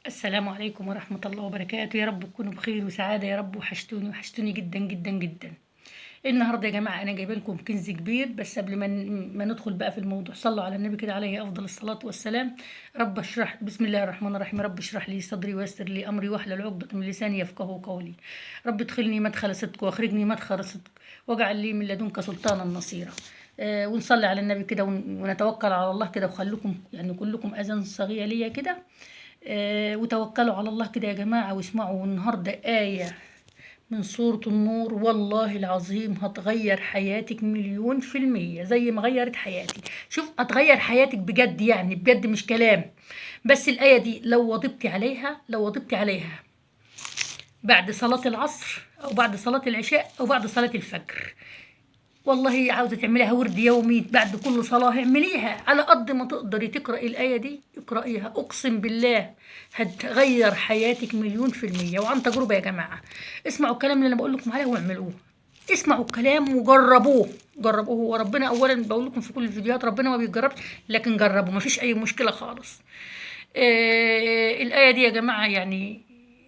السلام عليكم ورحمة الله وبركاته. يا رب تكونوا بخير وسعادة يا رب. وحشتوني جدا جدا جدا. النهارده يا جماعة أنا جايبه لكم كنز كبير، بس قبل ما ندخل بقى في الموضوع صلوا على النبي كده عليه أفضل الصلاة والسلام. بسم الله الرحمن الرحيم. رب اشرح لي صدري ويسر لي أمري واحلل عقدة من لساني يفقهوا قولي. رب ادخلني مدخل صدق واخرجني مدخل صدق واجعل لي من لدنك سلطانا نصيرا. ونصلي على النبي كده ونتوكل على الله كده، وخليكم يعني كلكم أذان صغيرة ليا كده. وتوكلوا على الله كده يا جماعة، واسمعوا النهاردة آية من سورة النور، والله العظيم هتغير حياتك 1,000,000%، زي ما غيرت حياتي. شوف، هتغير حياتك بجد، يعني بجد مش كلام. بس الآية دي لو وضبتي عليها بعد صلاة العصر أو بعد صلاة العشاء أو بعد صلاة الفجر، والله عاوزة تعمليها ورد يومي بعد كل صلاة اعمليها على قد ما تقدري. تقرأي الآية دي اقرأيها، أقسم بالله هتغير حياتك 1,000,000%. وعن تجربة يا جماعة، اسمعوا الكلام اللي أنا بقول لكم عليه واعملوه. اسمعوا الكلام وجربوه. وربنا أولا بقول لكم في كل الفيديوهات ربنا ما بيجربش، لكن جربوا مفيش أي مشكلة خالص. الآية دي يا جماعة، يعني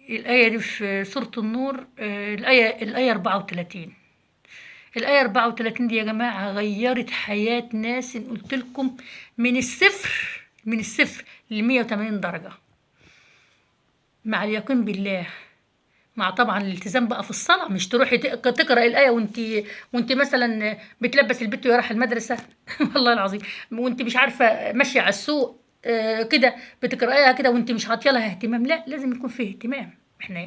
الآية دي في سورة النور، الآية 34. الآية 34 دي يا جماعة غيرت حياة ناس، إن قلت لكم من الصفر ل180 درجة، مع اليقين بالله، مع طبعا الالتزام بقى في الصلاة. مش تروحي تقرأ الآية وانت مثلا بتلبس البيت وهي رايحة المدرسة والله العظيم، وانت مش عارفة ماشية على السوق كده بتقرأيها كده وانت مش عاطية لها اهتمام. لا، لازم يكون فيه اهتمام. احنا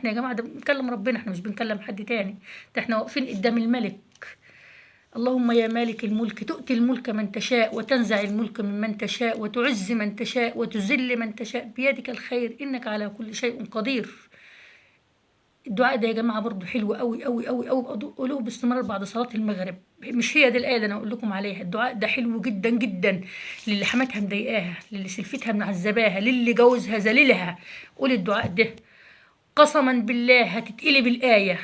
يا جماعة، ده بنكلم ربنا، احنا مش بنكلم حد تاني. ده احنا واقفين قدام الملك. اللهم يا مالك الملك تؤتي الملك من تشاء وتنزع الملك ممن تشاء وتعز من تشاء وتذل من تشاء بيدك الخير إنك على كل شيء قدير. الدعاء ده يا جماعة برضو حلو قوي قوي قوي قوي، قولوه باستمرار بعد صلاة المغرب. مش هي دي الآية اللي أنا أقول لكم عليها. الدعاء ده حلو جدا جدا للي حماتها مضايقاها، للي سلفتها معذباها، للي جوزها ذليلها. قولي الدعاء ده، قسما بالله هتتقلب الآية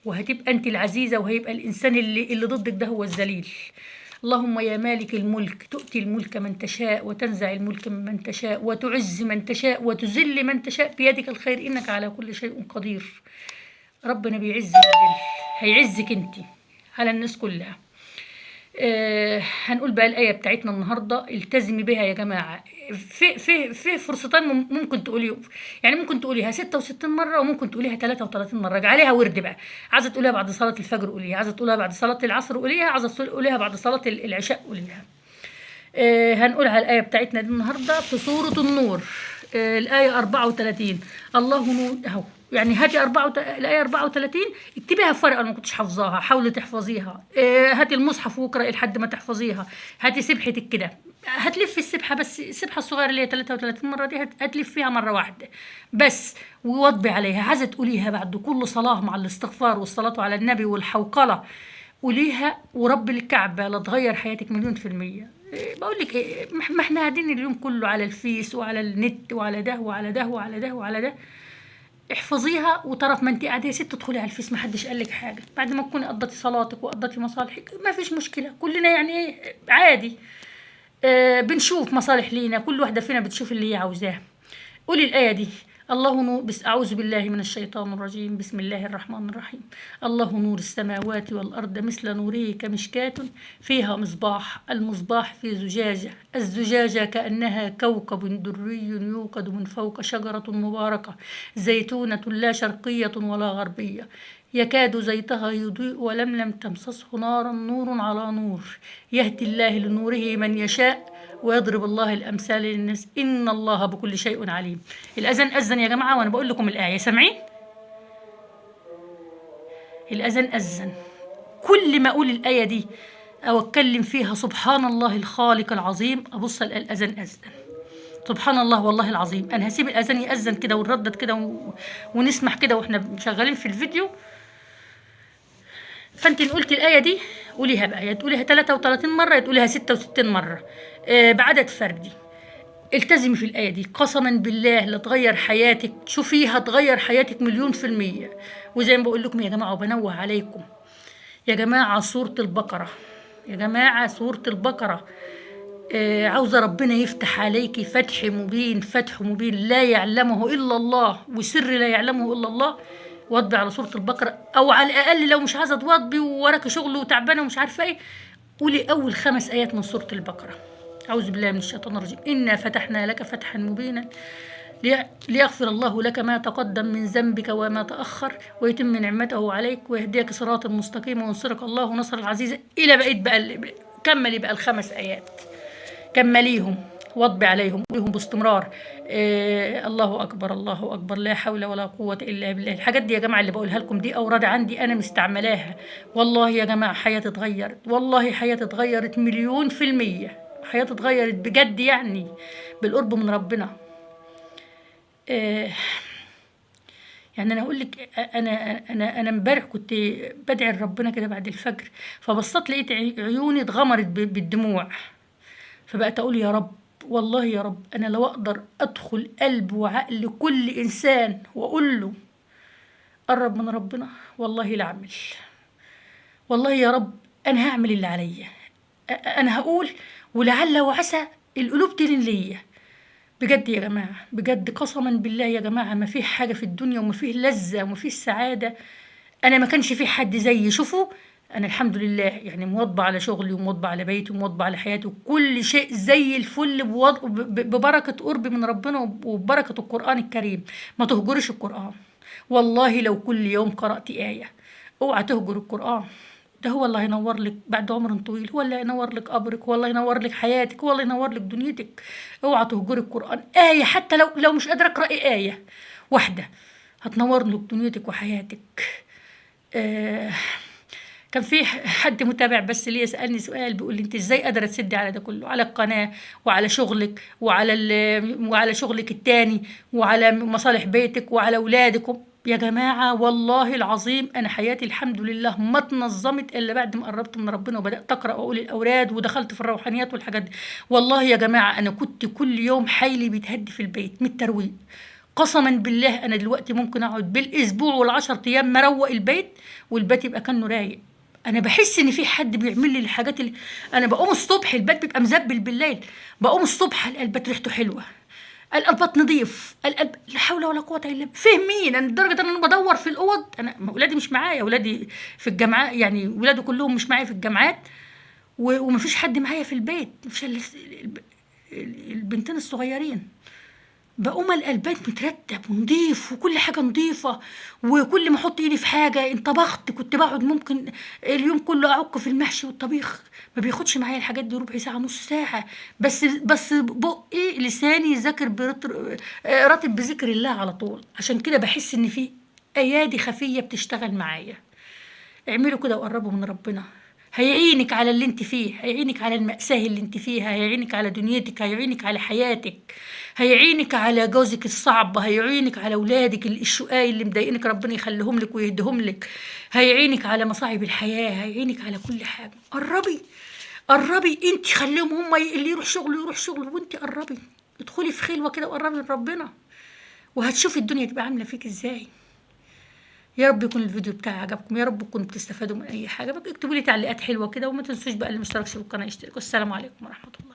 وهتبقى انت العزيزة، وهيبقى الإنسان اللي ضدك ده هو الذليل. اللهم يا مالك الملك تؤتي الملك من تشاء وتنزع الملك ممن تشاء وتعز من تشاء وتذل من تشاء بيدك الخير إنك على كل شيء قدير. ربنا بيعز ويذل، هيعزك انت على الناس كلها. هنقول بقى الآية بتاعتنا النهاردة، التزمي بها يا جماعة. في فرصتين ممكن تقولي، يعني ممكن تقوليها 66 مرة وممكن تقوليها 33 مرة. اجعليها ورد بقى. عايزة تقوليها بعد صلاة الفجر قوليها، عايزة تقوليها بعد صلاة العصر قوليها، عايزة تقوليها بعد صلاة العشاء قوليها. هنقول على الآية بتاعتنا دي النهاردة في سورة النور، الآية 34. الله نور أهو. يعني هاتي الآية 34 اكتبيها في ورقة، أنا ما كنتش حافظاها، حاولي تحفظيها. هاتي المصحف واقرأي لحد ما تحفظيها. هاتي سبحتك كده، هتلفي السبحة، بس السبحة الصغيرة اللي هي 33 مرة دي هتلف فيها مرة واحدة بس، ووضبي عليها. عايزة تقوليها بعد كل صلاة مع الاستغفار والصلاة على النبي والحوقلة، قوليها ورب الكعبة لا تغير حياتك 1,000,000%. بقول لك ايه، ما احنا قاعدين اليوم كله على الفيس وعلى النت وعلى ده وعلى ده وعلى ده وعلى ده. احفظيها، وطرف ما انت قاعده يا ست تدخلي على الفيس، ما حدش قال لك حاجه. بعد ما تكوني قضيتي صلاتك وقضيتي مصالحك ما فيش مشكله، كلنا يعني ايه عادي. بنشوف مصالح لينا، كل واحده فينا بتشوف اللي هي عاوزاه. قولي الآية دي. الله نور، بس أعوذ بالله من الشيطان الرجيم، بسم الله الرحمن الرحيم. الله نور السماوات والأرض مثل نوره كمشكاة فيها مصباح، المصباح في زجاجة، الزجاجة كأنها كوكب دري يوقد من فوق شجرة مباركة زيتونة لا شرقية ولا غربية يكاد زيتها يضيء ولم تمسسه نار، نور على نور، يهدي الله لنوره من يشاء ويضرب الله الأمثال للناس إن الله بكل شيء عليم. الأذان أذن يا جماعة وأنا بقول لكم الآية، سامعين؟ الأذان أذن. كل ما أقول الآية دي أو أتكلم فيها سبحان الله الخالق العظيم، أبص الأذان أذن. سبحان الله والله العظيم. أنا هسيب الأذان يأذن كده ونردد كده ونسمح كده وإحنا شغالين في الفيديو. فانت ان قلت الايه دي قوليها بقى، يا تقوليها 33 مره يا تقوليها 66 مره، بعدد فردي. التزمي في الايه دي قسما بالله لتغير حياتك. شوفيها تغير حياتك 1,000,000%. وزي ما بقول لكم يا جماعه وبنوه عليكم يا جماعه، سوره البقره، يا جماعه سوره البقره عاوزة ربنا يفتح عليكي فتح مبين، فتح مبين لا يعلمه إلا الله، وسر لا يعلمه إلا الله. وضبي على سورة البقرة، أو على الأقل لو مش عايزة توضبي ووراكي شغل وتعبانة ومش عارفة إيه، قولي أول 5 آيات من سورة البقرة. أعوذ بالله من الشيطان الرجيم. إنا فتحنا لك فتحا مبينا ليغفر الله لك ما تقدم من ذنبك وما تأخر ويتم نعمته عليك ويهديك صراطا مستقيما وينصرك الله نصرا عزيزا. إلى بقيت بقى كملي بقى ال5 آيات، كمليهم واضبي عليهم، قوليهم باستمرار. الله أكبر الله أكبر، لا حول ولا قوة إلا بالله. الحاجات دي يا جماعة اللي بقولها لكم دي أوراد عندي أنا مستعملاها، والله يا جماعة حياتي اتغيرت، والله حياتي اتغيرت 1,000,000%، حياتي اتغيرت بجد يعني بالقرب من ربنا. يعني انا اقول لك، انا امبارح كنت بدعي لربنا كده بعد الفجر، فبصيت لقيت عيوني اتغمرت بالدموع، فبقيت اقول يا رب، والله يا رب انا لو اقدر ادخل قلب وعقل كل انسان واقول له قرب من ربنا والله لا اعمل، والله يا رب انا هعمل اللي عليا، انا هقول ولعل وعسى القلوب تلين ليا. بجد يا جماعة، بجد قسما بالله يا جماعة، ما فيه حاجة في الدنيا وما فيه لذة وما فيه سعادة. أنا ما كانش فيه حد زيي. شوفوا أنا الحمد لله يعني مواظبة على شغلي ومواظبة على بيتي ومواظبة على حياتي وكل شيء زي الفل ببركة قربي من ربنا وببركة القرآن الكريم. ما تهجرش القرآن، والله لو كل يوم قرأت آية، اوعى تهجر القرآن. ده هو اللي هينور لك بعد عمر طويل، هو اللي هينور لك قبرك، هو اللي هينور لك حياتك، هو اللي هينور لك دنيتك. اوعى تهجري القرآن. آية حتى لو مش قادرة اقرأي آية واحدة هتنور لك دنيتك وحياتك. كان في حد متابع بس ليه سألني سؤال، بيقول لي انت ازاي قادرة تسدي على ده كله، على القناة وعلى شغلك وعلى شغلك التاني وعلى مصالح بيتك وعلى اولادك. يا جماعة والله العظيم أنا حياتي الحمد لله ما اتنظمت إلا بعد ما قربت من ربنا وبدأت أقرأ وأقول الأوراد ودخلت في الروحانيات والحاجات دي. والله يا جماعة أنا كنت كل يوم حيلي بيتهدي في البيت من الترويق. قسما بالله أنا دلوقتي ممكن أقعد بالأسبوع وال10 أيام مروق البيت والبيت يبقى كأنه رايق. أنا بحس إن في حد بيعمل لي الحاجات اللي أنا بقوم الصبح البيت بيبقى مزبل بالليل، بقوم الصبح البيت ريحته حلوة، البط نضيف، لا حول ولا قوه الا بالله. فاهمين؟ انا لدرجه ان انا بدور في الاوض، انا اولادي مش معايا، اولادي في الجامعه يعني ولادي كلهم مش معايا في الجامعات ومفيش حد معايا في البيت، مفيش الا البنتين الصغيرين. بقوم القى البيت مترتب ونضيف وكل حاجه نضيفه، وكل ما احط ايدي في حاجه ان طبخت كنت بقعد ممكن اليوم كله اعك في المحشي والطبيخ، ما بياخدش معايا الحاجات دي ربع ساعه نص ساعه، بس بقي لساني ذاكر راتب بذكر الله على طول. عشان كده بحس ان في ايادي خفيه بتشتغل معايا. اعملوا كده وقربوا من ربنا، هيعينك على اللي انت فيه، هيعينك على المأساة اللي انت فيها، هيعينك على دنيتك، هيعينك على حياتك، هيعينك على جوزك الصعب، هيعينك على اولادك الشقاي اللي مضايقينك ربنا يخليهم لك ويهديهم لك، هيعينك على مصاعب الحياة، هيعينك على كل حاجة. قربي قربي انت، خليهم هم اللي يروح شغل يروح شغل وانت قربي، ادخلي في خلوة كده وقربي من ربنا وهتشوفي الدنيا تبقى عاملة فيك ازاي. يا رب يكون الفيديو بتاعي عجبكم، يا رب تكونوا بتستفادوا من اي حاجه. اكتبوا لي تعليقات حلوه كده وما تنسوش بقى اللي مشتركش في القناه يشترك. والسلام عليكم ورحمه الله.